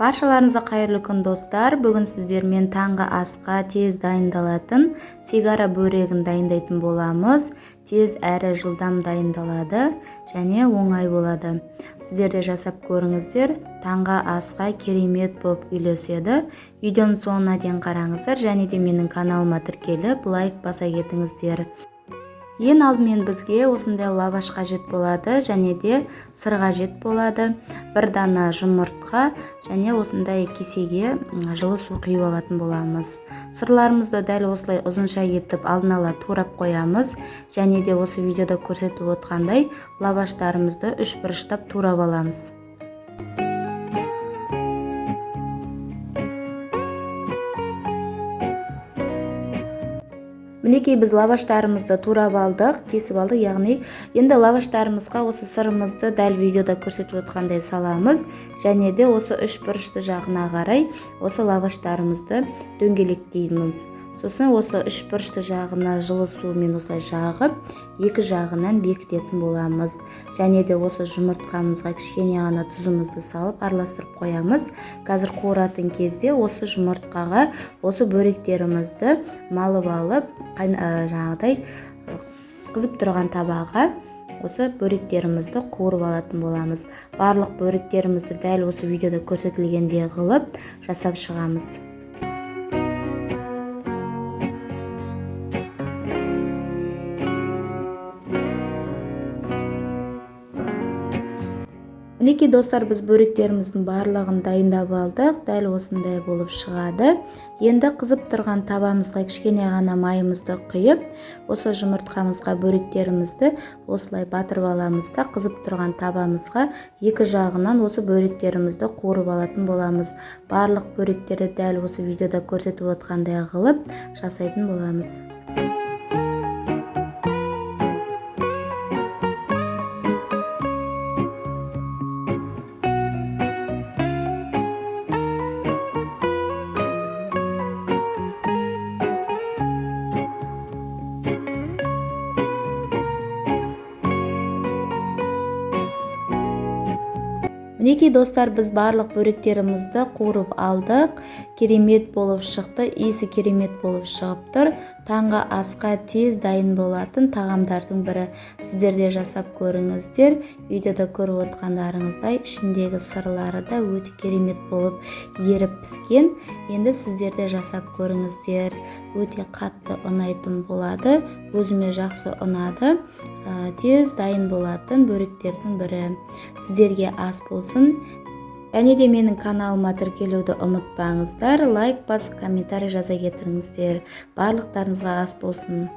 Баршаларыңызға қайырлы күн достар. Бүгін сіздермен таңғы асқа тез дайындалатын сигара бөрегін дайындайтын боламыз. Тез әрі жылдам дайындалады және оңай болады. Сіздер де жасап көріңіздер. Таңғы асқа керемет болып үйлеседі. Видеоның соңына дейін қараңыздар және де менің каналыма тіркеліп лайк баса кетіңіздер. Ең алдымен бізге осындай лаваш қажет болады және де сыр қажет болады. Бір дана жұмыртқа және осындай кесеге жылы су құйып алатын боламыз. Сырларымызды дәл осылай ұзынша етіп алдын ала турап қоямыз және де осы видеода көрсетіп отқандай лаваштарымызды үш бұрыштап турап аламыз. Мінекей біз лаваштарымызды турап алдық, кесіп алдық, яғни енді лаваштарымызға осы сырымызды дәл видеода көрсетіп отқандай саламыз және де осы үш бұрышты жағына қарай осы лаваштарымызды дөңгелектейміз. Сосын осы үш бұрышты жағына жылы сумен осылай жағып, екі жағынан бекітетін боламыз. Және де осы жұмыртқамызға кішкене ғана тұзымызды салып араластырып қоямыз. Қазір қуыратын кезде осы жұмыртқаға осы бөректерімізді малып алып, жаңағыдай қызып тұрған табаға осы бөректерімізді қуырып алатын боламыз. Барлық бөректерімізді дәл осы видеода көрсетілгендей қылып жасап шығамыз. Мінекей достар, біз бөректеріміздің барлығын дайындап алдық. Дәл осындай болып шығады. Енді қызып тұрған табамызға кішкене ғана майымызды құйып, осы жұмыртқамызға бөректерімізді осылай батырып аламыз да, қызып тұрған табамызға екі жағынан осы бөректерімізді қуырып алатын боламыз. Барлық бөректерді дәл осы видеода көрсетіп отқандай қылып жасайтын боламыз. Мінекей достар, біз барлық бөректерімізді қуырып алдық. Керемет болып шықты, иісі керемет болып шығып тұр. Таңғы асқа тез дайын болатын тағамдардың бірі. Сіздер де жасап көріңіздер. Видеода көріп отқандарыңыздай ішіндегі сырлары да өте керемет болып еріп піскен. Енді сіздер де жасап көріңіздер. Өте қатты ұнайтын болады. Өзіме жақсы ұнады. Тез дайын болатын бөректердің бірі. Сіздерге ас болсын. Және де менің каналыма тіркелуді ұмытпаңыздар. Лайк басып, комментарий жаза кетіріңіздер. Барлықтарыңызға ас болсын.